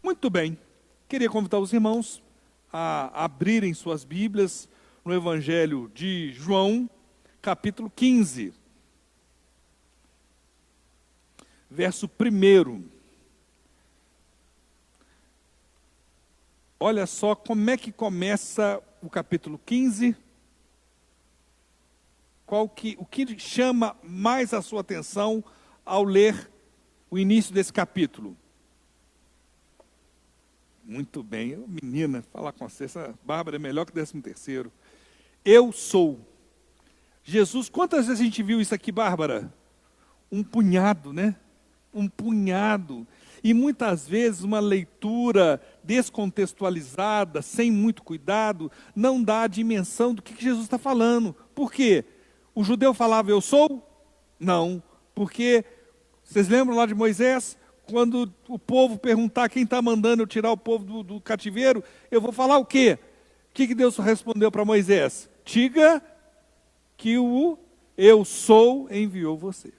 Muito bem, queria convidar os irmãos a abrirem suas Bíblias no Evangelho de João, capítulo 15, verso 1. Olha só como é que começa o capítulo 15, o que chama mais a sua atenção ao ler o início desse capítulo. Muito bem, menina, falar com você, essa Bárbara é melhor que 13º. Eu sou. Jesus, quantas vezes a gente viu isso aqui, Bárbara? Um punhado, né? Um punhado. E muitas vezes uma leitura descontextualizada, sem muito cuidado, não dá a dimensão do que Jesus está falando. Por quê? O judeu falava eu sou? Não. Porque, vocês lembram lá de Moisés? Quando o povo perguntar quem está mandando eu tirar o povo do cativeiro, eu vou falar o quê? O que Deus respondeu para Moisés? Diga que o eu sou enviou você.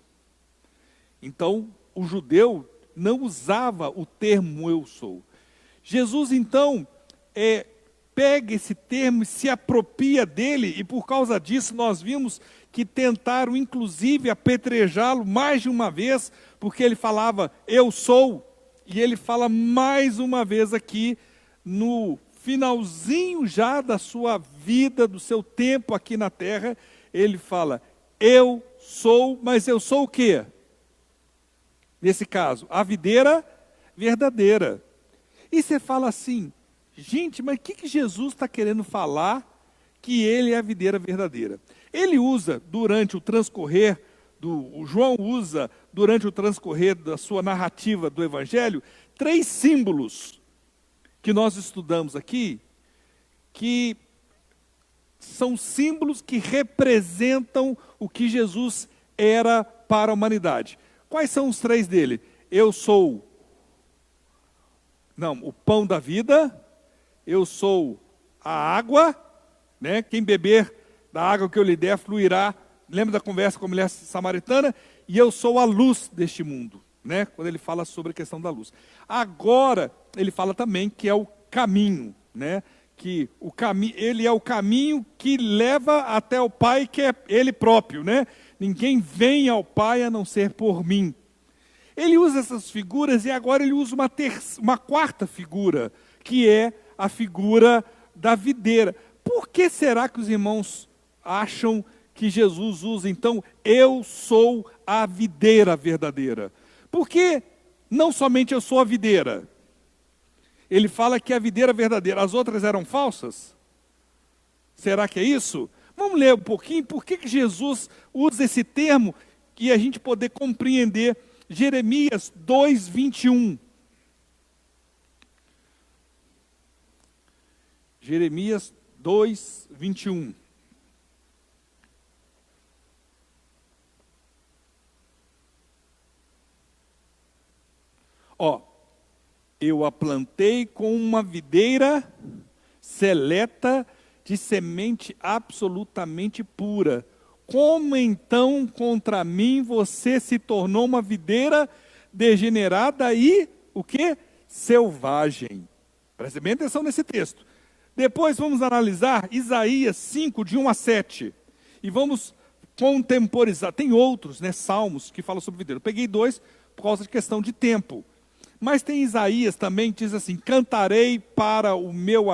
Então, o judeu não usava o termo eu sou. Jesus, então, pega esse termo e se apropria dele, e por causa disso nós vimos que tentaram, inclusive, apedrejá-lo mais de uma vez, porque ele falava, eu sou, e ele fala mais uma vez aqui, no finalzinho já da sua vida, do seu tempo aqui na terra, ele fala, eu sou, mas eu sou o quê? Nesse caso, a videira verdadeira. E você fala assim, gente, mas o que Jesus está querendo falar que ele é a videira verdadeira? Ele usa durante o transcorrer, o João usa durante o transcorrer da sua narrativa do Evangelho, 3 símbolos que nós estudamos aqui, que são símbolos que representam o que Jesus era para a humanidade. Quais são os 3 dele? Eu sou, o pão da vida, eu sou a água, né? Quem beber da água que eu lhe der fluirá. Lembra da conversa com a mulher samaritana? E eu sou a luz deste mundo, né? Quando ele fala sobre a questão da luz. Agora, ele fala também que é o caminho, né? Que ele é o caminho que leva até o Pai, que é ele próprio, né? Ninguém vem ao Pai a não ser por mim. Ele usa essas figuras e agora ele usa uma quarta figura, que é a figura da videira. Por que será que os irmãos acham que Jesus usa, então, eu sou a videira verdadeira? Porque não somente eu sou a videira. Ele fala que é a videira verdadeira. As outras eram falsas? Será que é isso? Vamos ler um pouquinho por que Jesus usa esse termo e a gente poder compreender Jeremias 2:21. Jeremias 2:21. Eu a plantei com uma videira seleta de semente absolutamente pura. Como então contra mim você se tornou uma videira degenerada e o quê? Selvagem. Preste bem atenção nesse texto. Depois vamos analisar Isaías 5, de 1 a 7. E vamos contemporizar. Tem outros, né, salmos que falam sobre videira. Eu peguei 2 por causa de questão de tempo. Mas tem Isaías também que diz assim, cantarei para o meu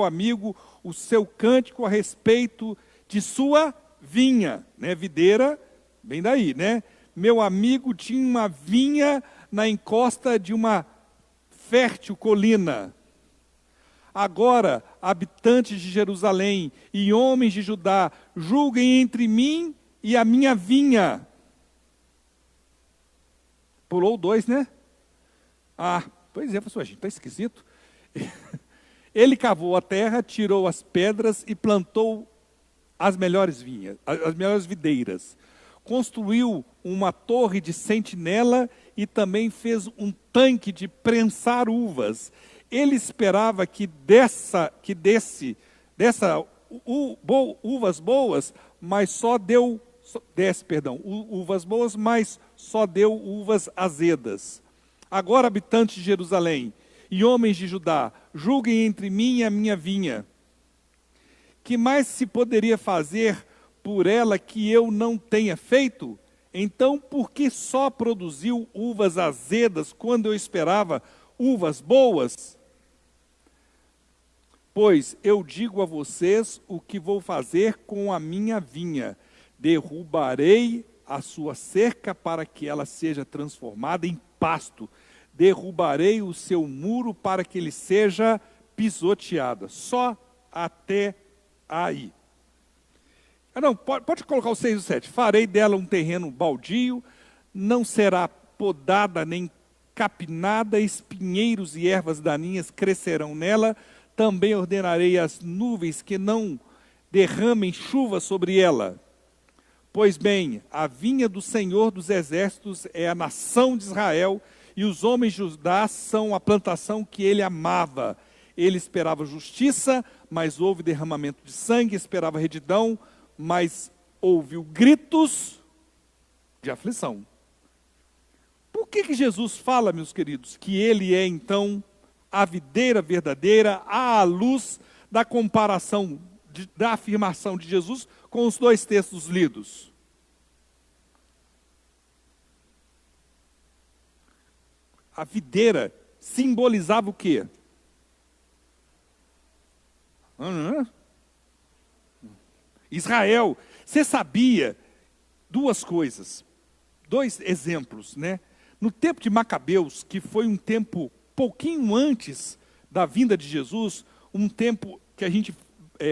amigo o seu cântico a respeito de sua vinha, né? Videira, bem daí, né? Meu amigo tinha uma vinha na encosta de uma fértil colina. Agora, habitantes de Jerusalém e homens de Judá, julguem entre mim e a minha vinha. Pulou 2, né? Pois é, pastor, gente, está esquisito. Ele cavou a terra, tirou as pedras e plantou as melhores vinhas, as melhores videiras. Construiu uma torre de sentinela e também fez um tanque de prensar uvas. Ele esperava que desse uvas boas, mas só deu uvas boas, mas só deu uvas azedas. Agora, habitantes de Jerusalém e homens de Judá, julguem entre mim e a minha vinha. Que mais se poderia fazer por ela que eu não tenha feito? Então, por que só produziu uvas azedas quando eu esperava uvas boas? Pois eu digo a vocês o que vou fazer com a minha vinha. Derrubarei a sua cerca para que ela seja transformada em pasto. Derrubarei o seu muro para que ele seja pisoteado. Só até aí. Não, pode colocar o 6 e o 7. Farei dela um terreno baldio, não será podada nem capinada, espinheiros e ervas daninhas crescerão nela. Também ordenarei as nuvens que não derramem chuva sobre ela. Pois bem, a vinha do Senhor dos Exércitos é a nação de Israel, e os homens de Judá são a plantação que ele amava. Ele esperava justiça, mas houve derramamento de sangue, esperava retidão, mas ouviu gritos de aflição. Por que Jesus fala, meus queridos, que ele é então a videira verdadeira, à luz da comparação, da afirmação de Jesus com os dois textos lidos? A videira simbolizava o quê? Israel. Você sabia duas coisas, dois exemplos, né? No tempo de Macabeus, que foi um tempo pouquinho antes da vinda de Jesus, um tempo que a gente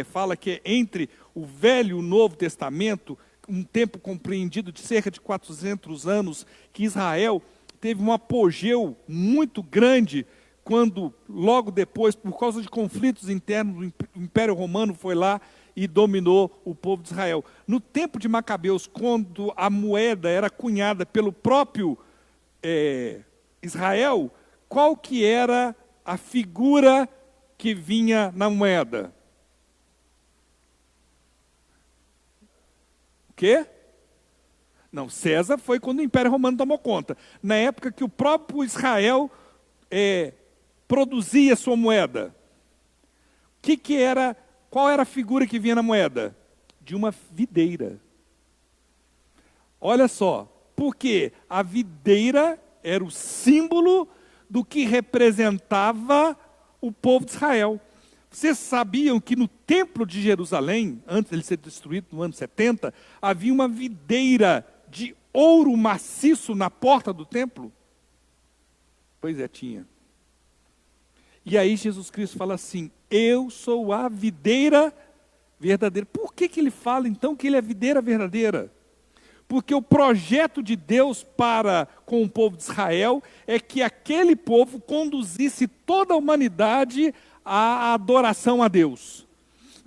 fala que é entre o Velho e o Novo Testamento, um tempo compreendido de cerca de 400 anos, que Israel teve um apogeu muito grande, quando logo depois, por causa de conflitos internos, o Império Romano foi lá e dominou o povo de Israel. No tempo de Macabeus, quando a moeda era cunhada pelo próprio Israel, qual que era a figura que vinha na moeda? O quê? Não, César foi quando o Império Romano tomou conta. Na época que o próprio Israel produzia sua moeda. Qual era a figura que vinha na moeda? De uma videira. Olha só, porque a videira era o símbolo do que representava o povo de Israel. Vocês sabiam que no templo de Jerusalém, antes de ele ser destruído no ano 70, havia uma videira de ouro maciço na porta do templo? Pois é, tinha. E aí Jesus Cristo fala assim: eu sou a videira verdadeira. Por que ele fala então que ele é a videira verdadeira? Porque o projeto de Deus para com o povo de Israel é que aquele povo conduzisse toda a humanidade à adoração a Deus.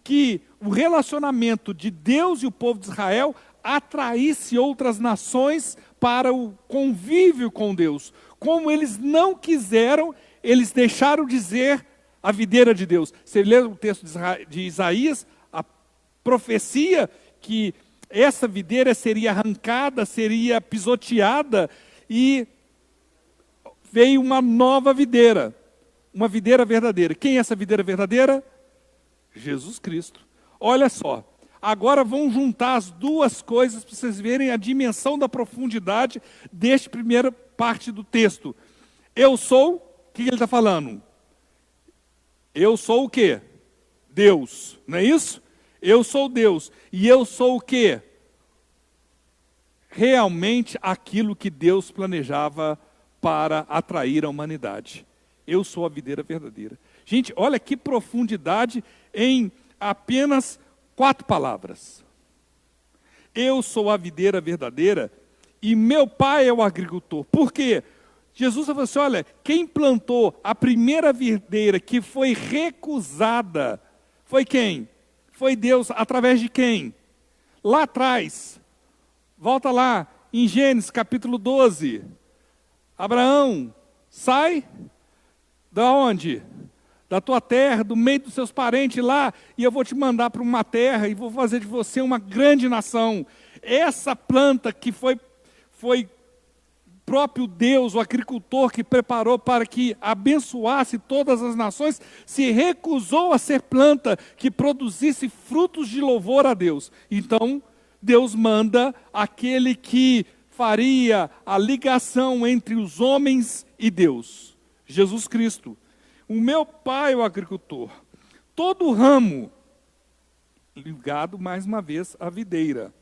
Que o relacionamento de Deus e o povo de Israel atraísse outras nações para o convívio com Deus. Como eles não quiseram, eles deixaram de ser a videira de Deus. Você lê o texto de Isaías, a profecia que essa videira seria arrancada, seria pisoteada, e veio uma nova videira, uma videira verdadeira. Quem é essa videira verdadeira? Jesus Cristo. Olha só, agora vão juntar as duas coisas para vocês verem a dimensão da profundidade desta primeira parte do texto. Eu sou, o que ele está falando? Eu sou o quê? Deus, não é isso? Eu sou Deus. E eu sou o quê? Realmente aquilo que Deus planejava para atrair a humanidade. Eu sou a videira verdadeira. Gente, olha que profundidade em apenas 4 palavras. Eu sou a videira verdadeira e meu pai é o agricultor. Por quê? Jesus falou assim: olha, quem plantou a primeira videira que foi recusada foi quem? Foi Deus, através de quem? Lá atrás, volta lá, em Gênesis capítulo 12, Abraão, sai da onde? Da tua terra, do meio dos seus parentes lá, e eu vou te mandar para uma terra, e vou fazer de você uma grande nação. essa planta que foi próprio Deus, o agricultor que preparou para que abençoasse todas as nações, se recusou a ser planta que produzisse frutos de louvor a Deus. Então, Deus manda aquele que faria a ligação entre os homens e Deus, Jesus Cristo. O meu pai é o agricultor. Todo ramo, ligado mais uma vez à videira,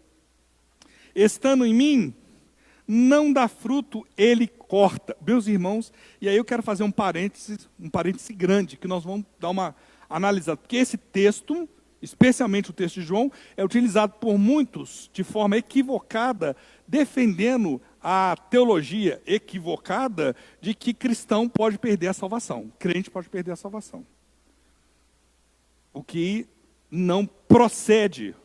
estando em mim, não dá fruto, ele corta. Meus irmãos, e aí eu quero fazer um parêntese grande, que nós vamos dar uma analisada. Porque esse texto, especialmente o texto de João, é utilizado por muitos de forma equivocada, defendendo a teologia equivocada de que cristão pode perder a salvação, crente pode perder a salvação. O que não procede.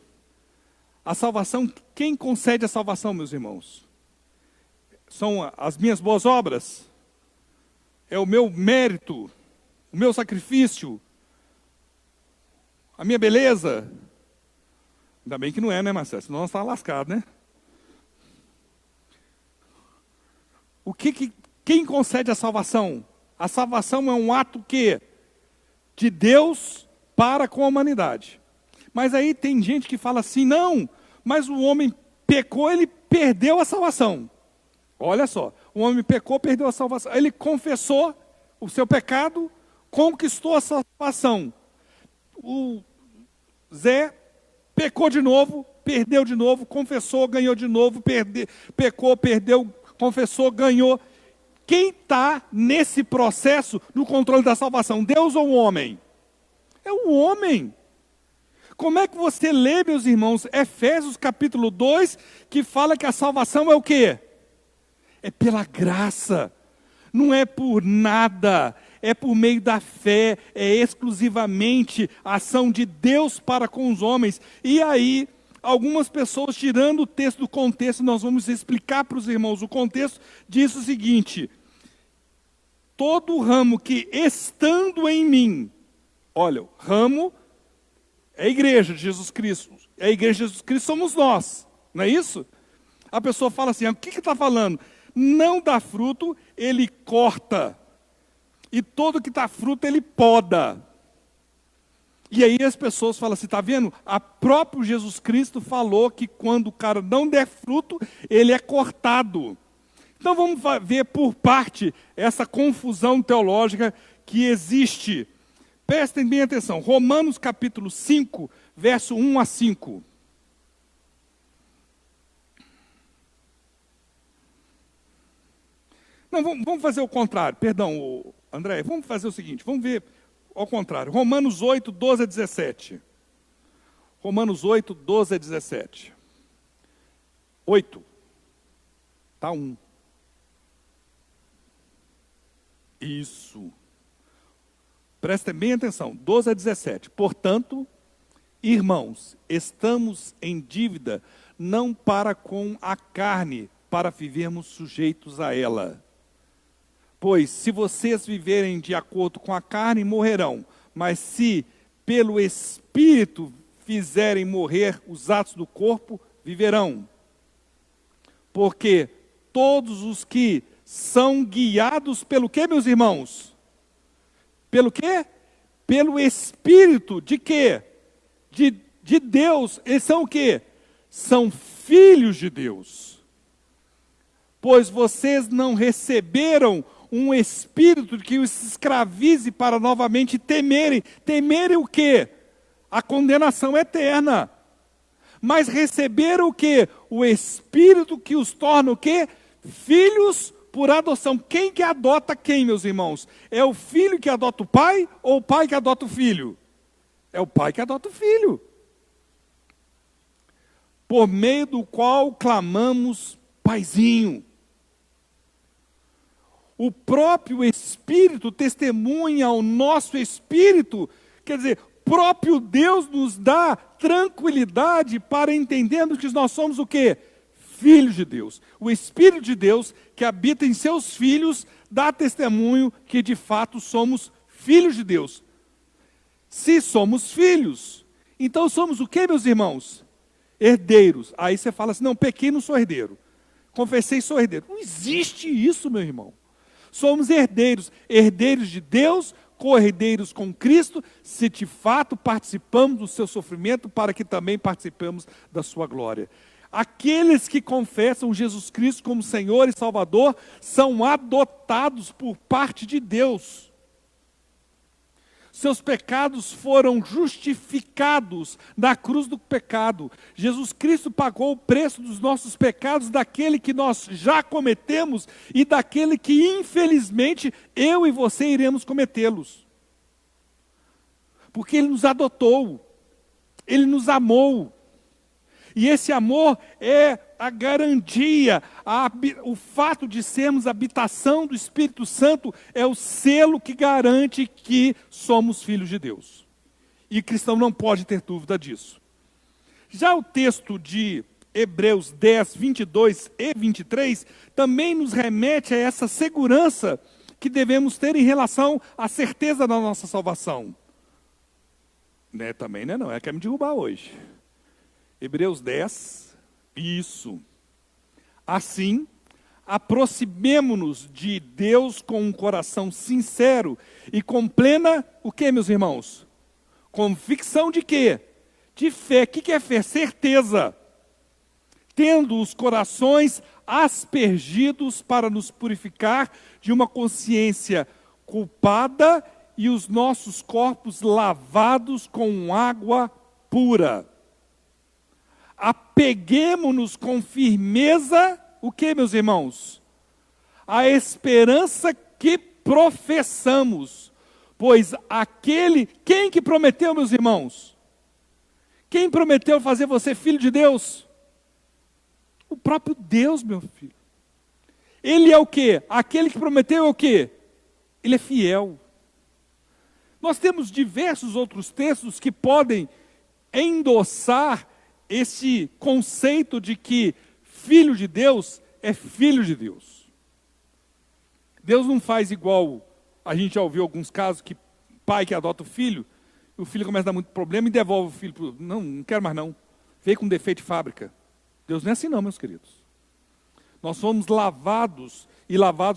A salvação, quem concede a salvação, meus irmãos? São as minhas boas obras? É o meu mérito? O meu sacrifício? A minha beleza? Ainda bem que não é, né, Marcelo? Senão nós estávamos lascados, né? Quem concede a salvação? A salvação é um ato que? De Deus para com a humanidade. Mas aí tem gente que fala assim, não, mas o homem pecou, ele perdeu a salvação. Olha só, o homem pecou, perdeu a salvação. Ele confessou o seu pecado, conquistou a salvação. O Zé pecou de novo, perdeu de novo, confessou, ganhou de novo, pecou, perdeu, confessou, ganhou. Quem está nesse processo no controle da salvação? Deus ou o homem? É o homem. Como é que você lê, meus irmãos, Efésios capítulo 2, que fala que a salvação é o quê? É pela graça, não é por nada, é por meio da fé, é exclusivamente a ação de Deus para com os homens. E aí, algumas pessoas tirando o texto do contexto, nós vamos explicar para os irmãos, o contexto diz o seguinte: todo ramo que estando em mim, olha, o ramo é a igreja de Jesus Cristo, a igreja de Jesus Cristo somos nós, não é isso? A pessoa fala assim, o que está falando? Não dá fruto, ele corta. E todo que dá fruto, ele poda. E aí as pessoas falam assim, está vendo? A próprio Jesus Cristo falou que quando o cara não der fruto, ele é cortado. Então vamos ver por parte essa confusão teológica que existe. Prestem bem atenção, Romanos capítulo 5, verso 1 a 5. Não, vamos fazer o contrário, perdão, André, vamos fazer o seguinte, vamos ver ao contrário. Romanos 8, 12 a 17. Romanos 8, 12 a 17. 8. Está 1. Isso. Prestem bem atenção, 12 a 17. Portanto, irmãos, estamos em dívida, não para com a carne, para vivermos sujeitos a ela. Pois, se vocês viverem de acordo com a carne, morrerão. Mas se pelo Espírito fizerem morrer os atos do corpo, viverão. Porque todos os que são guiados pelo quê, meus irmãos? Pelo quê? Pelo Espírito de quê? De Deus. Eles são o quê? São filhos de Deus. Pois vocês não receberam um espírito que os escravize para novamente temerem. Temerem o quê? A condenação eterna. Mas receberam o quê? O espírito que os torna o quê? Filhos por adoção. Quem que adota quem, meus irmãos? É o filho que adota o pai ou o pai que adota o filho? É o pai que adota o filho. Por meio do qual clamamos, Paizinho. O próprio Espírito testemunha ao nosso Espírito, quer dizer, próprio Deus nos dá tranquilidade para entendermos que nós somos o quê? Filhos de Deus. O Espírito de Deus que habita em seus filhos dá testemunho que de fato somos filhos de Deus. Se somos filhos, então somos o quê, meus irmãos? Herdeiros. Aí você fala assim, não, pequei, não sou herdeiro. Confessei, sou herdeiro. Não existe isso, meu irmão. Somos herdeiros, herdeiros de Deus, co-herdeiros com Cristo, se de fato participamos do seu sofrimento, para que também participemos da sua glória. Aqueles que confessam Jesus Cristo como Senhor e Salvador, são adotados por parte de Deus. Seus pecados foram justificados na cruz do pecado. Jesus Cristo pagou o preço dos nossos pecados, daquele que nós já cometemos e daquele que, infelizmente, eu e você iremos cometê-los. Porque Ele nos adotou, Ele nos amou. E esse amor é a garantia, o fato de sermos habitação do Espírito Santo é o selo que garante que somos filhos de Deus. E cristão não pode ter dúvida disso. Já o texto de Hebreus 10, 22 e 23, também nos remete a essa segurança que devemos ter em relação à certeza da nossa salvação. Também não é, quer me derrubar hoje. Hebreus 10, isso. Assim, aproximemo-nos de Deus com um coração sincero e com plena, o que, meus irmãos? Convicção de quê? De fé. O que é fé? Certeza. Tendo os corações aspergidos para nos purificar de uma consciência culpada e os nossos corpos lavados com água pura. Apeguemo-nos com firmeza, o que, meus irmãos? A esperança que professamos. Pois quem que prometeu, meus irmãos? Quem prometeu fazer você filho de Deus? O próprio Deus, meu filho. Ele é o quê? Aquele que prometeu é o quê? Ele é fiel. Nós temos diversos outros textos que podem endossar esse conceito de que filho de Deus é filho de Deus. Deus não faz igual, a gente já ouviu alguns casos que pai que adota o filho começa a dar muito problema e devolve o filho. Não quero mais não. Veio com defeito de fábrica. Deus não é assim não, meus queridos. Nós fomos lavados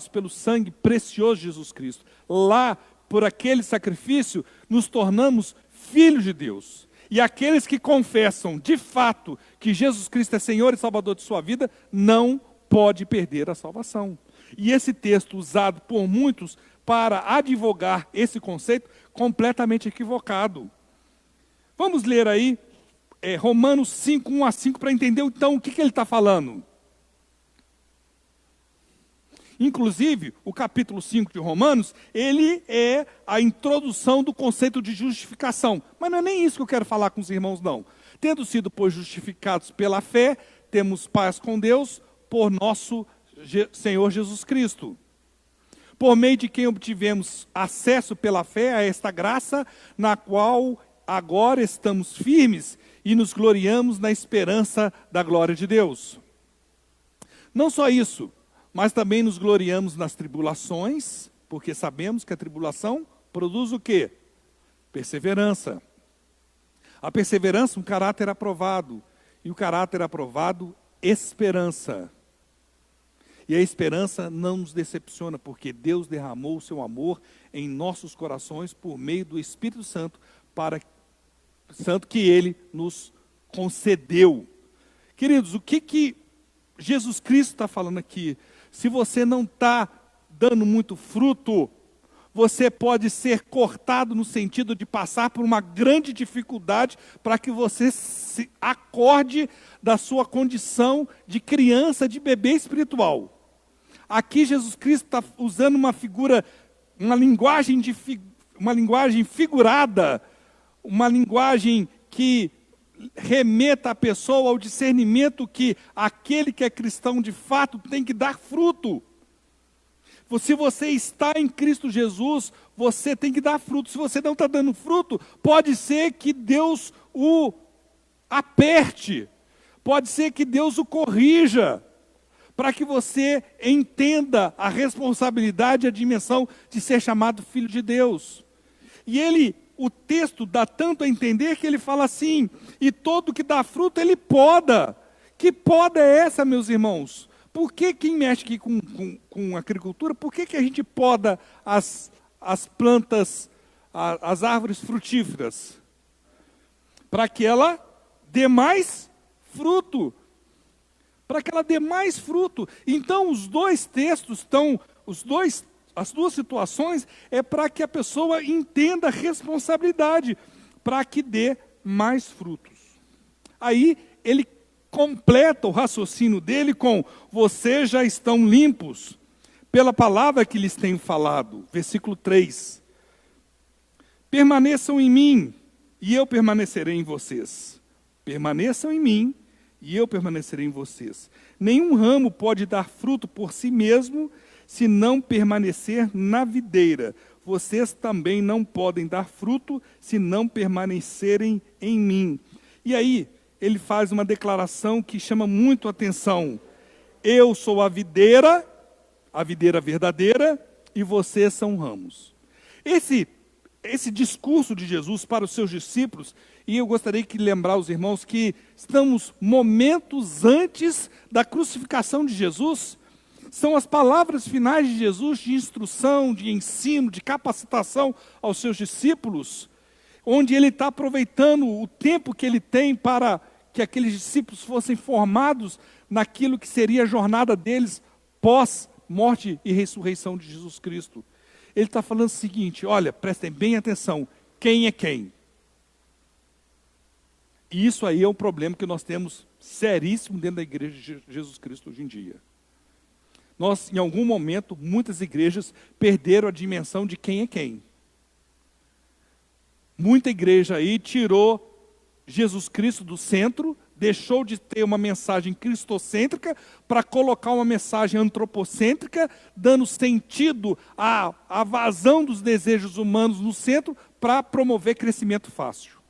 pelo sangue precioso de Jesus Cristo. Lá, por aquele sacrifício, nos tornamos filhos de Deus. E aqueles que confessam de fato que Jesus Cristo é Senhor e Salvador de sua vida, não pode perder a salvação. E esse texto usado por muitos para advogar esse conceito, completamente equivocado. Vamos ler aí Romanos 5, 1 a 5, para entender então o que ele está falando. Inclusive, o capítulo 5 de Romanos, ele é a introdução do conceito de justificação. Mas não é nem isso que eu quero falar com os irmãos, não. Tendo sido, pois, justificados pela fé, temos paz com Deus por nosso Senhor Jesus Cristo. Por meio de quem obtivemos acesso pela fé a esta graça, na qual agora estamos firmes e nos gloriamos na esperança da glória de Deus. Não só isso, mas também nos gloriamos nas tribulações, porque sabemos que a tribulação produz o quê? Perseverança. A perseverança, um caráter aprovado. E o caráter aprovado, esperança. E a esperança não nos decepciona, porque Deus derramou o seu amor em nossos corações por meio do Espírito Santo, Santo que Ele nos concedeu. Queridos, o que Jesus Cristo está falando aqui? Se você não está dando muito fruto, você pode ser cortado no sentido de passar por uma grande dificuldade para que você se acorde da sua condição de criança, de bebê espiritual. Aqui Jesus Cristo está usando uma linguagem figurada, uma linguagem que remeta a pessoa ao discernimento que aquele que é cristão de fato tem que dar fruto. Se você está em Cristo Jesus, você tem que dar fruto. Se você não está dando fruto, pode ser que Deus o aperte, pode ser que Deus o corrija, para que você entenda a responsabilidade e a dimensão de ser chamado filho de Deus. E Ele o texto dá tanto a entender que ele fala assim: e todo que dá fruto ele poda. Que poda é essa, meus irmãos? Por que quem mexe aqui com agricultura, por que a gente poda as plantas, as árvores frutíferas? Para que ela dê mais fruto. Para que ela dê mais fruto. Então, os dois textos estão, as duas situações é para que a pessoa entenda a responsabilidade, para que dê mais frutos. Aí, ele completa o raciocínio dele com: vocês já estão limpos pela palavra que lhes tenho falado. Versículo 3. Permaneçam em mim, e eu permanecerei em vocês. Permaneçam em mim, e eu permanecerei em vocês. Nenhum ramo pode dar fruto por si mesmo, se não permanecer na videira. Vocês também não podem dar fruto, se não permanecerem em mim. E aí, ele faz uma declaração que chama muito a atenção. Eu sou a videira verdadeira, e vocês são ramos. Esse discurso de Jesus para os seus discípulos, e eu gostaria de lembrar os irmãos que estamos momentos antes da crucificação de Jesus, são as palavras finais de Jesus de instrução, de ensino, de capacitação aos seus discípulos, onde ele está aproveitando o tempo que ele tem para que aqueles discípulos fossem formados naquilo que seria a jornada deles pós-morte e ressurreição de Jesus Cristo. Ele está falando o seguinte: olha, prestem bem atenção, quem é quem? E isso aí é um problema que nós temos seríssimo dentro da igreja de Jesus Cristo hoje em dia. Nós, em algum momento, muitas igrejas perderam a dimensão de quem é quem. Muita igreja aí tirou Jesus Cristo do centro, deixou de ter uma mensagem cristocêntrica para colocar uma mensagem antropocêntrica, dando sentido à vazão dos desejos humanos no centro para promover crescimento fácil.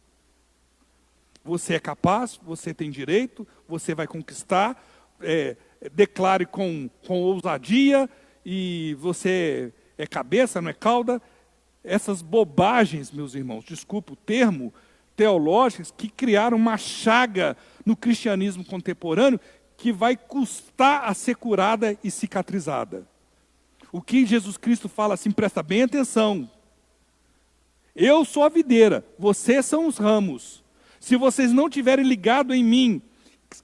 Você é capaz, você tem direito, você vai conquistar, declare com ousadia, e você é cabeça, não é cauda. Essas bobagens, meus irmãos, desculpa o termo, teológicas, que criaram uma chaga no cristianismo contemporâneo que vai custar a ser curada e cicatrizada. O que Jesus Cristo fala assim, presta bem atenção. Eu sou a videira, vocês são os ramos. Se vocês não tiverem ligado em mim,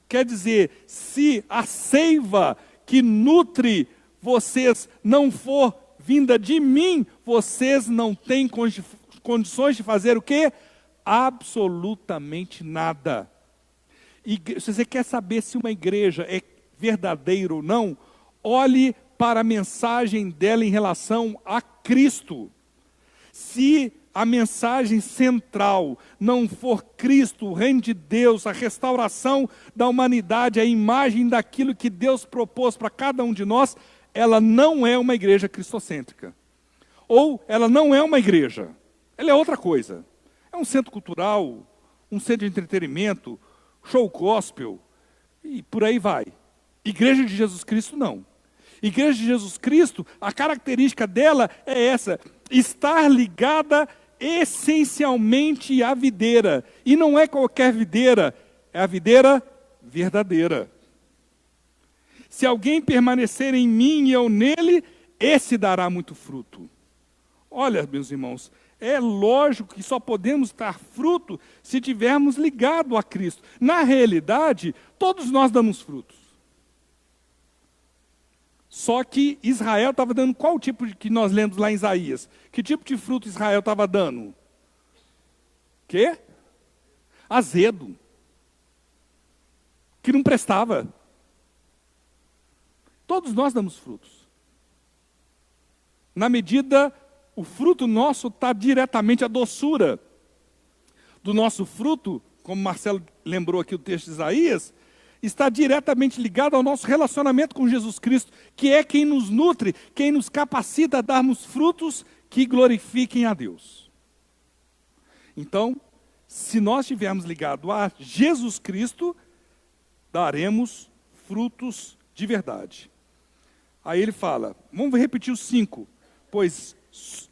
quer dizer, se a seiva que nutre vocês não for vinda de mim, vocês não têm condições de fazer o quê? Absolutamente nada. Se você quer saber se uma igreja é verdadeira ou não, olhe para a mensagem dela em relação a Cristo. Se a mensagem central não for Cristo, o reino de Deus, a restauração da humanidade, a imagem daquilo que Deus propôs para cada um de nós, ela não é uma igreja cristocêntrica. Ou ela não é uma igreja, ela é outra coisa. É um centro cultural, um centro de entretenimento, show gospel, e por aí vai. Igreja de Jesus Cristo, não. Igreja de Jesus Cristo, a característica dela é essa: estar ligada essencialmente à videira. E não é qualquer videira, é a videira verdadeira. Se alguém permanecer em mim e eu nele, esse dará muito fruto. Olha, meus irmãos, é lógico que só podemos dar fruto se tivermos ligado a Cristo. Na realidade, todos nós damos frutos. Só que Israel estava dando qual tipo que nós lemos lá em Isaías? Que tipo de fruto Israel estava dando? Quê? Azedo. Que não prestava. Todos nós damos frutos. Na medida, o fruto nosso está diretamente a doçura do nosso fruto, como Marcelo lembrou aqui o texto de Isaías, está diretamente ligado ao nosso relacionamento com Jesus Cristo, que é quem nos nutre, quem nos capacita a darmos frutos que glorifiquem a Deus. Então, se nós estivermos ligados a Jesus Cristo, daremos frutos de verdade. Aí ele fala, vamos repetir os 5, pois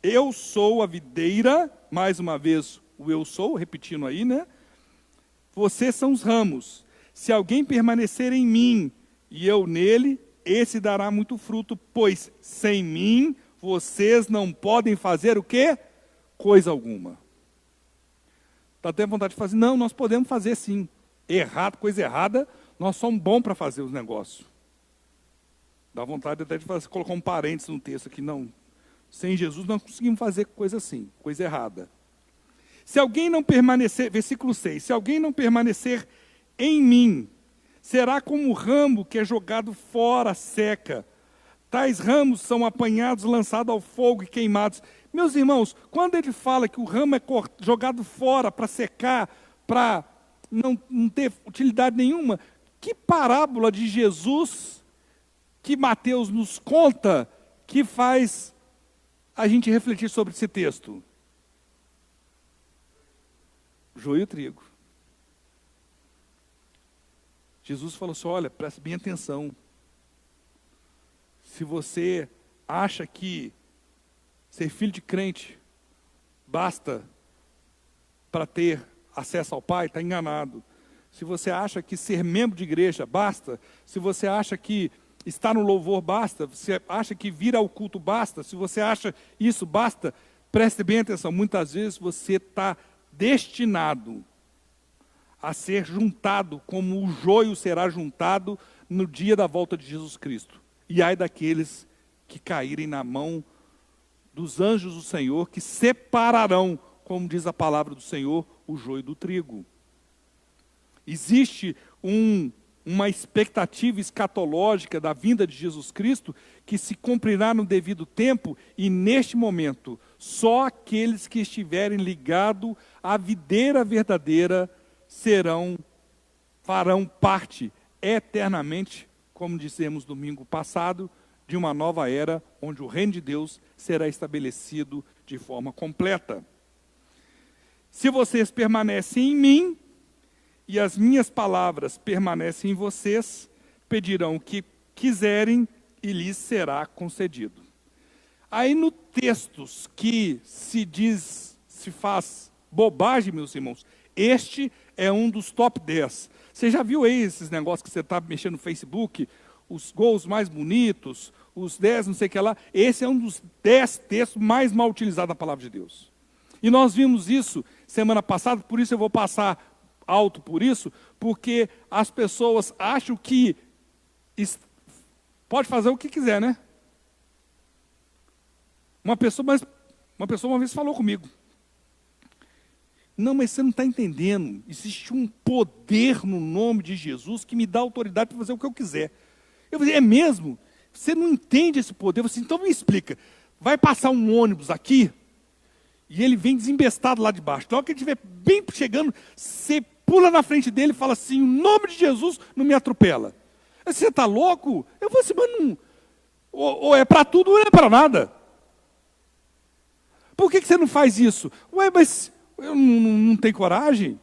Eu sou a videira, mais uma vez o eu sou, repetindo aí, né? Vocês são os ramos. Se alguém permanecer em mim e eu nele, esse dará muito fruto, pois sem mim vocês não podem fazer o quê? Coisa alguma. Dá até vontade de fazer, não, nós podemos fazer sim. Errado, coisa errada, nós somos bons para fazer os negócios. Dá vontade até de fazer, colocar um parênteses no texto aqui, não. Sem Jesus não conseguimos fazer coisa assim, coisa errada. Se alguém não permanecer, versículo 6, se alguém não permanecer em mim, será como o ramo que é jogado fora, seca. Tais ramos são apanhados, lançados ao fogo e queimados. Meus irmãos, quando ele fala que o ramo é jogado fora para secar, para não ter utilidade nenhuma, que parábola de Jesus que Mateus nos conta que faz a gente refletir sobre esse texto? Joio e trigo. Jesus falou assim, olha, preste bem atenção. Se você acha que ser filho de crente basta para ter acesso ao Pai, está enganado. Se você acha que ser membro de igreja basta, se você acha que estar no louvor basta, se acha que vir ao culto basta, se você acha isso basta, preste bem atenção, muitas vezes você está destinado a ser juntado, como o joio será juntado no dia da volta de Jesus Cristo. E ai daqueles que caírem na mão dos anjos do Senhor, que separarão, como diz a palavra do Senhor, o joio do trigo. Existe uma expectativa escatológica da vinda de Jesus Cristo que se cumprirá no devido tempo, e neste momento, só aqueles que estiverem ligados à videira verdadeira farão parte eternamente, como dissemos domingo passado, de uma nova era, onde o reino de Deus será estabelecido de forma completa. Se vocês permanecem em mim, e as minhas palavras permanecem em vocês, pedirão o que quiserem e lhes será concedido. Aí no textos que se faz bobagem, meus irmãos, este é um dos top 10. Você já viu aí esses negócios que você está mexendo no Facebook, os gols mais bonitos, os 10 não sei o que lá? Esse é um dos 10 textos mais mal utilizados da palavra de Deus. E nós vimos isso semana passada, por isso eu vou passar alto por isso, porque as pessoas acham que pode fazer o que quiser, né? Uma pessoa uma vez falou comigo, não, mas você não está entendendo, existe um poder no nome de Jesus que me dá autoridade para fazer o que eu quiser. Eu falei, é mesmo? Você não entende esse poder? Eu falei, então me explica, vai passar um ônibus aqui, e ele vem desembestado lá de baixo, então, que ele estiver bem chegando, você pula na frente dele e fala assim, o nome de Jesus não me atropela. Você está louco? Eu vou assim, mas não, ou é para tudo ou não é para nada. Por que você não faz isso? Ué, mas eu não tenho coragem.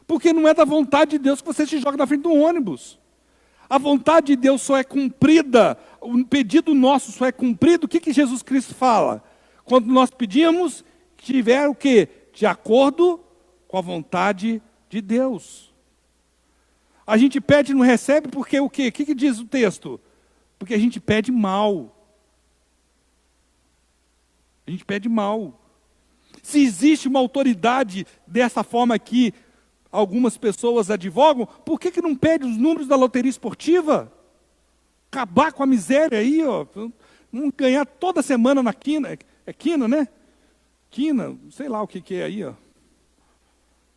Porque não é da vontade de Deus que você se joga na frente do ônibus. A vontade de Deus só é cumprida, o pedido nosso só é cumprido. O que Jesus Cristo fala? Quando nós pedimos, tiver o quê? De acordo com a vontade de Deus. A gente pede e não recebe porque o quê? O que diz o texto? Porque a gente pede mal. A gente pede mal. Se existe uma autoridade dessa forma aqui, algumas pessoas advogam, por que não pede os números da loteria esportiva? Acabar com a miséria aí, ó. Vamos ganhar toda semana na quina. É quina, né? Quina, sei lá o que é aí, ó.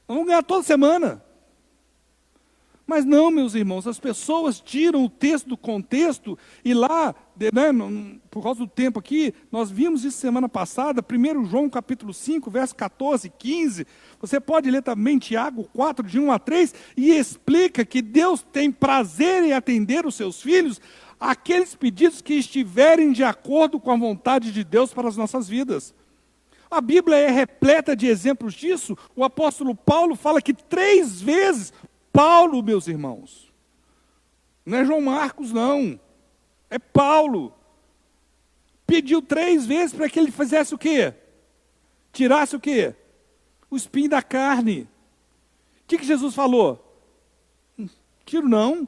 Vamos ganhar toda semana. Mas não, meus irmãos, as pessoas tiram o texto do contexto e lá, né, por causa do tempo aqui, nós vimos isso semana passada, 1 João capítulo 5, verso 14 e 15, você pode ler também Tiago 4, de 1 a 3, e explica que Deus tem prazer em atender os seus filhos, aqueles pedidos que estiverem de acordo com a vontade de Deus para as nossas vidas. A Bíblia é repleta de exemplos disso. O apóstolo Paulo fala que 3 vezes, Paulo, meus irmãos, não é João Marcos não, é Paulo, pediu 3 vezes para que ele fizesse o quê? Tirasse o quê? O espinho da carne. O que Jesus falou? Tiro não,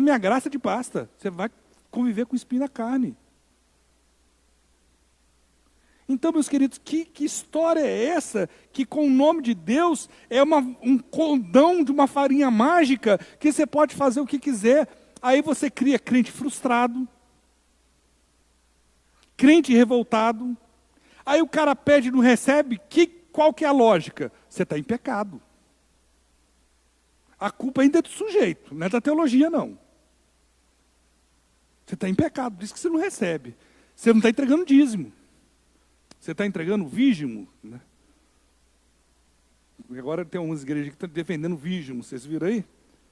minha graça te basta. Você vai conviver com o espinho da carne. Então, meus queridos, que história é essa? Que com o nome de Deus é um condão de uma farinha mágica que você pode fazer o que quiser. Aí você cria crente frustrado, crente revoltado. Aí o cara pede e não recebe. Qual que é a lógica? Você está em pecado. A culpa ainda é do sujeito, não é da teologia, não. Você está em pecado, por isso que você não recebe. Você não está entregando dízimo. Você está entregando vígimo. Né? E agora tem umas igrejas que estão defendendo vígimo. Vocês viram aí?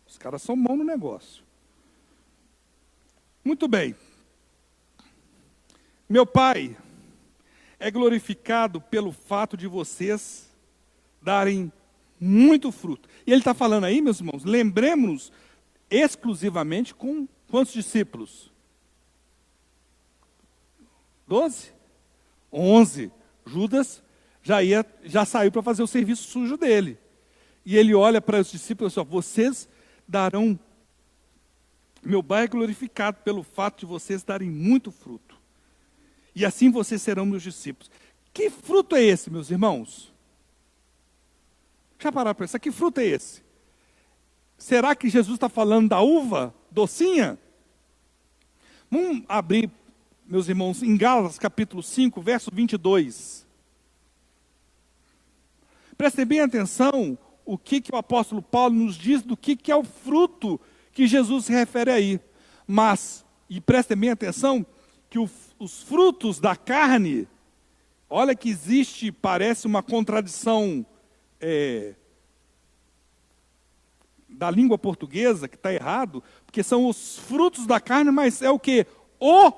Os caras são bons no negócio. Muito bem. Meu Pai é glorificado pelo fato de vocês darem muito fruto. E ele está falando aí, meus irmãos, lembremos-nos exclusivamente com quantos discípulos? 12? 11. Judas já saiu para fazer o serviço sujo dele. E ele olha para os discípulos e diz: vocês darão, meu Pai é glorificado pelo fato de vocês darem muito fruto. E assim vocês serão meus discípulos. Que fruto é esse, meus irmãos? Já pararam para pensar, que fruto é esse? Será que Jesus está falando da uva docinha? Vamos abrir, meus irmãos, em Gálatas capítulo 5, verso 22. Prestem bem atenção o que o apóstolo Paulo nos diz do que é o fruto que Jesus se refere aí. E prestem bem atenção que os frutos da carne, olha que existe, parece uma contradição da língua portuguesa, que está errado, porque são os frutos da carne, mas é o quê? O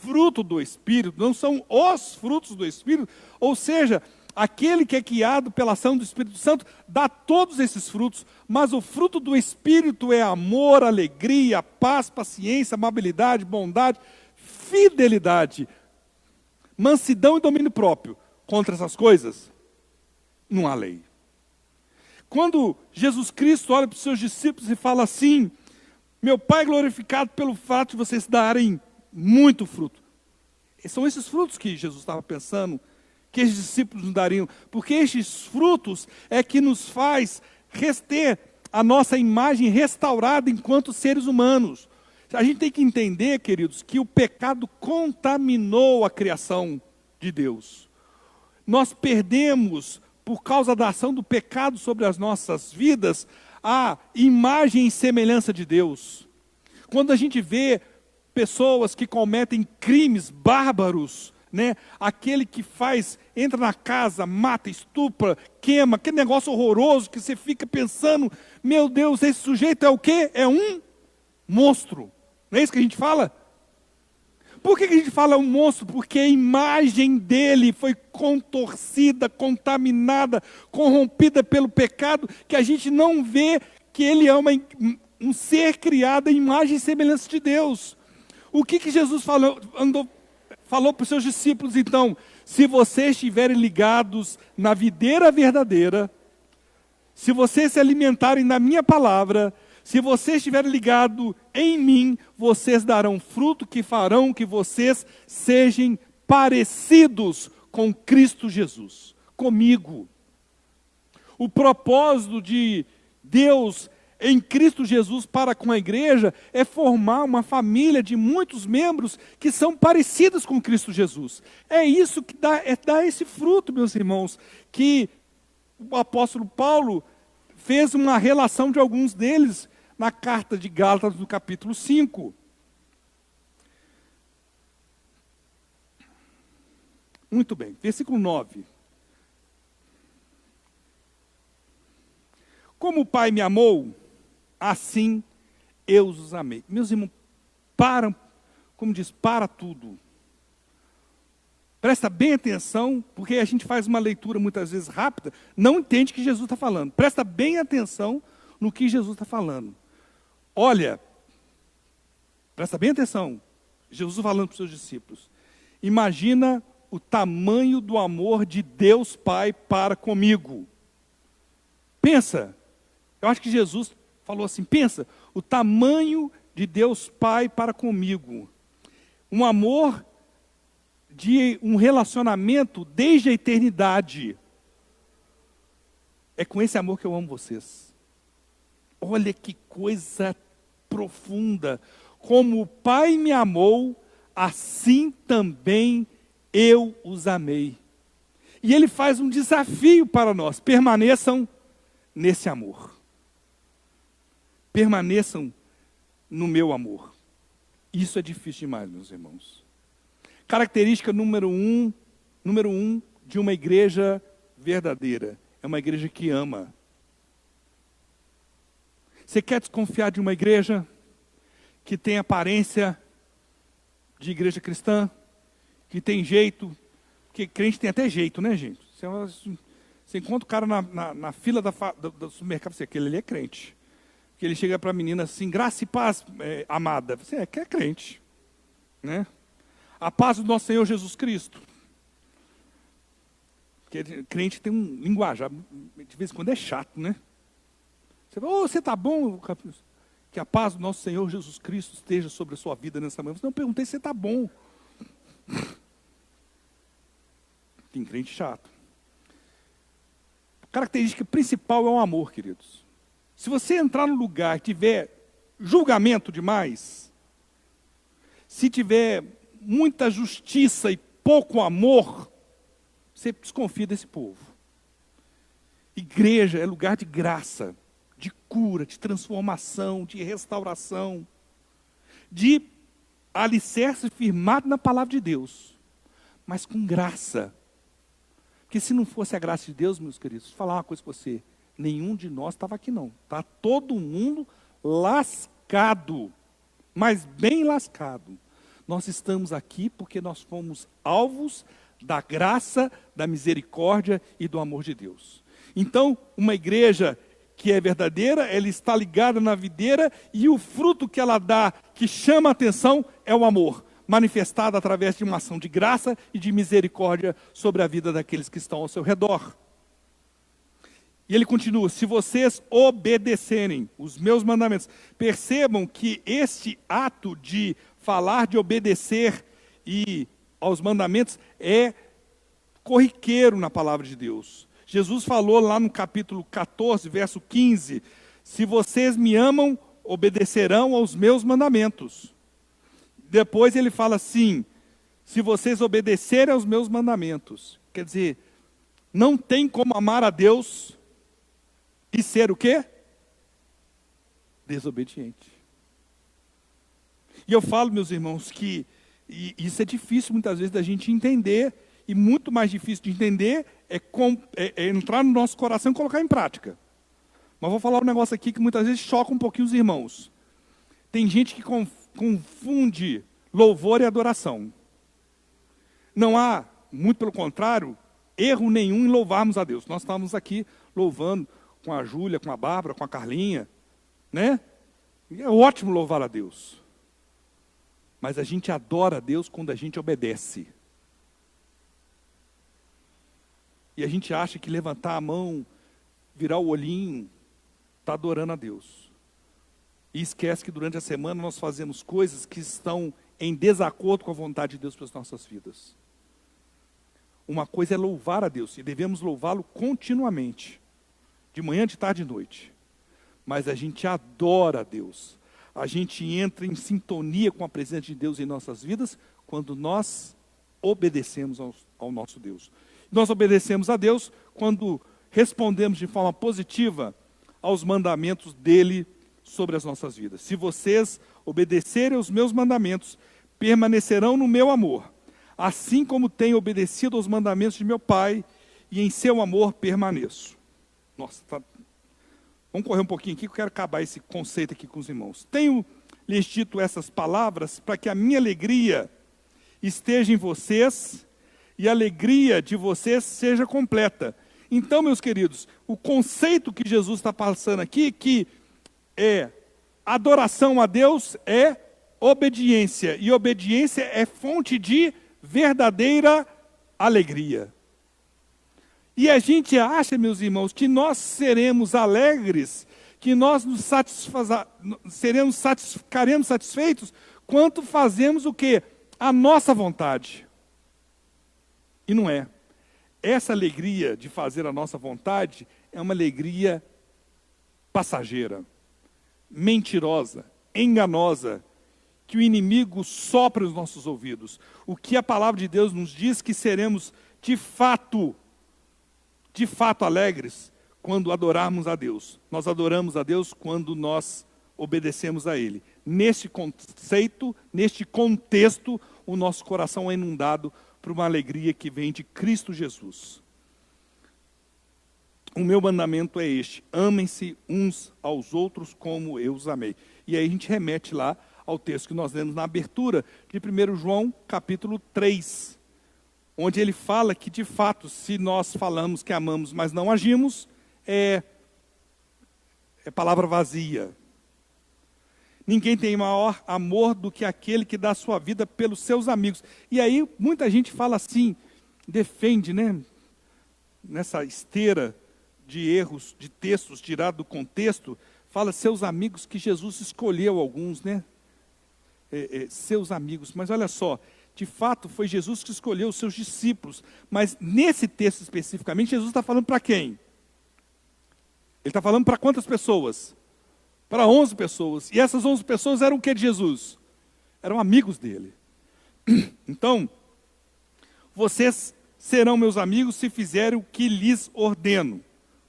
fruto do Espírito, não são os frutos do Espírito, ou seja, aquele que é guiado pela ação do Espírito Santo dá todos esses frutos, mas o fruto do Espírito é amor, alegria, paz, paciência, amabilidade, bondade, fidelidade, mansidão e domínio próprio. Contra essas coisas, não há lei. Quando Jesus Cristo olha para os seus discípulos e fala assim: meu Pai é glorificado pelo fato de vocês darem muito fruto. São esses frutos que Jesus estava pensando que esses discípulos nos dariam, porque estes frutos é que nos faz ter a nossa imagem restaurada enquanto seres humanos. A gente tem que entender, queridos, que o pecado contaminou a criação de Deus. Nós perdemos, por causa da ação do pecado sobre as nossas vidas, a imagem e semelhança de Deus. Quando a gente vê pessoas que cometem crimes bárbaros, né? Aquele que entra na casa, mata, estupra, queima, aquele negócio horroroso que você fica pensando: meu Deus, esse sujeito é o quê? É um monstro. Não é isso que a gente fala? Por que a gente fala um monstro? Porque a imagem dele foi contorcida, contaminada, corrompida pelo pecado, que a gente não vê que ele é um ser criado à imagem e semelhança de Deus. O que Jesus falou para os seus discípulos, então? Se vocês estiverem ligados na videira verdadeira, se vocês se alimentarem da minha palavra, se vocês estiverem ligados em mim, vocês darão fruto que farão que vocês sejam parecidos com Cristo Jesus, comigo. O propósito de Deus em Cristo Jesus para com a igreja é formar uma família de muitos membros que são parecidos com Cristo Jesus. É isso que dá esse fruto, meus irmãos, que o apóstolo Paulo fez uma relação de alguns deles na carta de Gálatas, no capítulo 5. Muito bem, versículo 9. Como o Pai me amou, assim eu os amei. Meus irmãos, para tudo. Presta bem atenção, porque a gente faz uma leitura muitas vezes rápida, não entende o que Jesus está falando. Presta bem atenção no que Jesus está falando. Olha, presta bem atenção. Jesus falando para os seus discípulos. Imagina o tamanho do amor de Deus Pai para comigo. Pensa, eu acho que Jesus falou assim, pensa, o tamanho de Deus Pai para comigo. Um amor de um relacionamento desde a eternidade. É com esse amor que eu amo vocês. Olha que coisa profunda. Como o Pai me amou, assim também eu os amei. E ele faz um desafio para nós. Permaneçam nesse amor. Permaneçam no meu amor. Isso é difícil demais, meus irmãos. Característica número um de uma igreja verdadeira. É uma igreja que ama. Você quer desconfiar de uma igreja que tem aparência de igreja cristã, que tem jeito, porque crente tem até jeito, né, gente? Você encontra o cara na fila do supermercado, você, aquele ali é crente. Que ele chega para a menina assim, graça e paz, amada. Você é crente, né? A paz do nosso Senhor Jesus Cristo. Porque crente tem um linguajar, de vez em quando é chato, né? Você fala, você está bom? Que a paz do nosso Senhor Jesus Cristo esteja sobre a sua vida nessa manhã. Eu perguntei se você está bom. Tem crente chato. A característica principal é o amor, queridos. Se você entrar no lugar e tiver julgamento demais, se tiver muita justiça e pouco amor, você desconfia desse povo. Igreja é lugar de graça, de cura, de transformação, de restauração, de alicerce firmado na palavra de Deus, mas com graça. Porque se não fosse a graça de Deus, meus queridos, vou falar uma coisa para você, nenhum de nós estava aqui não. Está todo mundo lascado, mas bem lascado. Nós estamos aqui porque nós fomos alvos da graça, da misericórdia e do amor de Deus. Então, uma igreja que é verdadeira, ela está ligada na videira e o fruto que ela dá, que chama a atenção, é o amor, manifestado através de uma ação de graça e de misericórdia sobre a vida daqueles que estão ao seu redor. E ele continua, se vocês obedecerem os meus mandamentos, percebam que este ato de falar de obedecer e aos mandamentos é corriqueiro na palavra de Deus. Jesus falou lá no capítulo 14, verso 15, se vocês me amam, obedecerão aos meus mandamentos. Depois ele fala assim, se vocês obedecerem aos meus mandamentos. Quer dizer, não tem como amar a Deus e ser o quê? Desobediente. E eu falo, meus irmãos, que isso é difícil muitas vezes da gente entender, e muito mais difícil de entender é entrar no nosso coração e colocar em prática. Mas vou falar um negócio aqui que muitas vezes choca um pouquinho os irmãos. Tem gente que confunde louvor e adoração. Não há, muito pelo contrário, erro nenhum em louvarmos a Deus. Nós estávamos aqui louvando com a Júlia, com a Bárbara, com a Carlinha, né? E é ótimo louvar a Deus. Mas a gente adora a Deus quando a gente obedece. E a gente acha que levantar a mão, virar o olhinho, está adorando a Deus. E esquece que durante a semana nós fazemos coisas que estão em desacordo com a vontade de Deus para as nossas vidas. Uma coisa é louvar a Deus, e devemos louvá-lo continuamente, de manhã, de tarde e de noite. Mas a gente adora a Deus. A gente entra em sintonia com a presença de Deus em nossas vidas quando nós obedecemos ao nosso Deus. Nós obedecemos a Deus quando respondemos de forma positiva aos mandamentos dele sobre as nossas vidas. Se vocês obedecerem aos meus mandamentos, permanecerão no meu amor, assim como tenho obedecido aos mandamentos de meu Pai, e em seu amor permaneço. Nossa, vamos correr um pouquinho aqui, que eu quero acabar esse conceito aqui com os irmãos. Tenho lhes dito essas palavras para que a minha alegria esteja em vocês e a alegria de vocês seja completa. Então, meus queridos, o conceito que Jesus está passando aqui, que é adoração a Deus, é obediência. E obediência é fonte de verdadeira alegria. E a gente acha, meus irmãos, que nós seremos alegres, que nós ficaremos satisfeitos quando fazemos o quê? A nossa vontade. E não é. Essa alegria de fazer a nossa vontade é uma alegria passageira, mentirosa, enganosa, que o inimigo sopra os nossos ouvidos. O que a palavra de Deus nos diz que seremos de fato alegres quando adorarmos a Deus. Nós adoramos a Deus quando nós obedecemos a Ele. Neste conceito, neste contexto, o nosso coração é inundado por uma alegria que vem de Cristo Jesus. O meu mandamento é este: amem-se uns aos outros como eu os amei. E aí a gente remete lá ao texto que nós lemos na abertura de 1 João, capítulo 3, onde ele fala que, de fato, se nós falamos que amamos, mas não agimos, é palavra vazia. Ninguém tem maior amor do que aquele que dá sua vida pelos seus amigos. E aí muita gente fala assim, defende, né, nessa esteira de erros, de textos tirados do contexto, fala seus amigos, que Jesus escolheu alguns, né? Seus amigos. Mas olha só, de fato foi Jesus que escolheu os seus discípulos. Mas nesse texto especificamente, Jesus está falando para quem? Ele está falando para quantas pessoas? Para 11 pessoas. E essas 11 pessoas eram o que de Jesus? Eram amigos dele. Então, vocês serão meus amigos se fizerem o que lhes ordeno.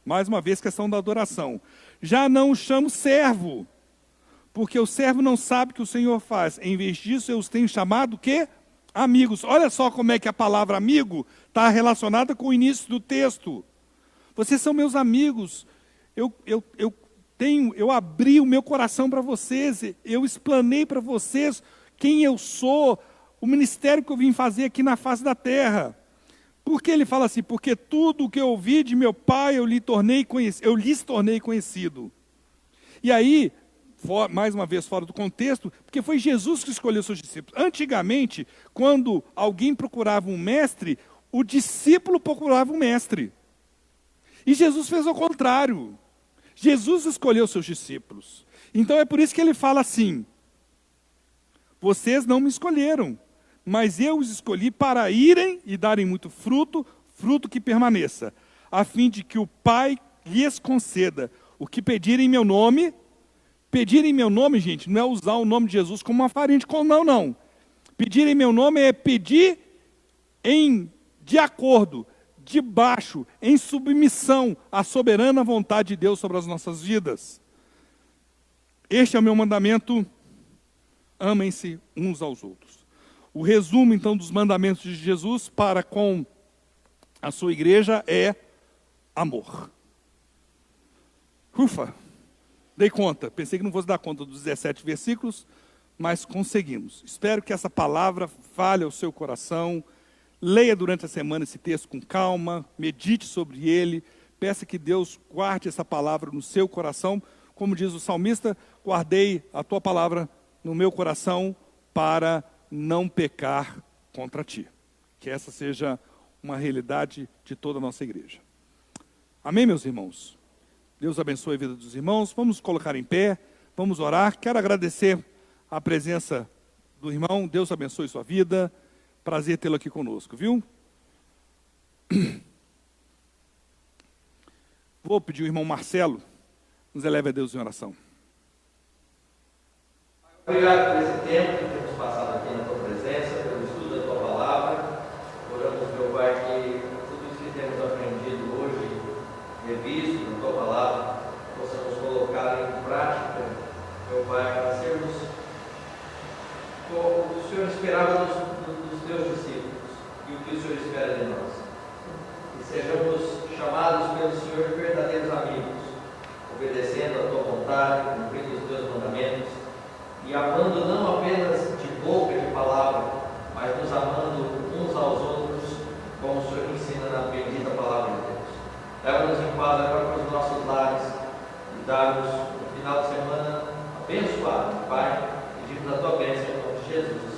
Mais uma vez, questão da adoração. Já não o chamo servo, porque o servo não sabe o que o Senhor faz. Em vez disso, eu os tenho chamado o quê? Amigos. Olha só como é que a palavra amigo está relacionada com o início do texto. Vocês são meus amigos. Eu abri o meu coração para vocês. Eu explanei para vocês quem eu sou, o ministério que eu vim fazer aqui na face da terra. Por que ele fala assim? Porque tudo o que eu ouvi de meu pai eu lhes tornei conhecido. E aí, mais uma vez fora do contexto, porque foi Jesus que escolheu seus discípulos. Antigamente, quando alguém procurava um mestre, o discípulo procurava um mestre. E Jesus fez ao contrário. Jesus escolheu seus discípulos. Então é por isso que ele fala assim: vocês não me escolheram, mas eu os escolhi para irem e darem muito fruto, fruto que permaneça, a fim de que o Pai lhes conceda o que pedirem em meu nome. Pedir em meu nome, gente, não é usar o nome de Jesus como uma farinha de cola, não. Pedir em meu nome é pedir de acordo, debaixo, em submissão à soberana vontade de Deus sobre as nossas vidas. Este é o meu mandamento: amem-se uns aos outros. O resumo, então, dos mandamentos de Jesus para com a sua igreja é amor. Ufa! Dei conta, pensei que não fosse dar conta dos 17 versículos, mas conseguimos. Espero que essa palavra fale ao seu coração. Leia durante a semana esse texto com calma, medite sobre ele, peça que Deus guarde essa palavra no seu coração. Como diz o salmista, guardei a tua palavra no meu coração para não pecar contra ti. Que essa seja uma realidade de toda a nossa igreja. Amém, meus irmãos? Deus abençoe a vida dos irmãos. Vamos colocar em pé, vamos orar. Quero agradecer a presença do irmão. Deus abençoe sua vida. Prazer tê-lo aqui conosco, viu? Vou pedir o irmão Marcelo, nos eleve a Deus em oração. Obrigado por esse tempo que temos passado aqui na tua presença, pelo estudo da tua palavra. Oramos, meu Pai, que tudo isso que temos aprendido hoje, revisto na tua palavra, possamos colocar em prática, meu Pai, para sermos como o Senhor esperava dos teus discípulos e o que o Senhor espera de nós. Que sejamos chamados pelo Senhor de verdadeiros amigos, obedecendo a tua vontade, cumprindo os teus mandamentos e amando não apenas de boca, de palavra, mas nos amando uns aos outros, como o Senhor ensina na bendita palavra de Deus. Leva-nos em paz agora para os nossos lares e dá-nos um final de semana abençoado, Pai, pedimos a tua bênção. Jesus.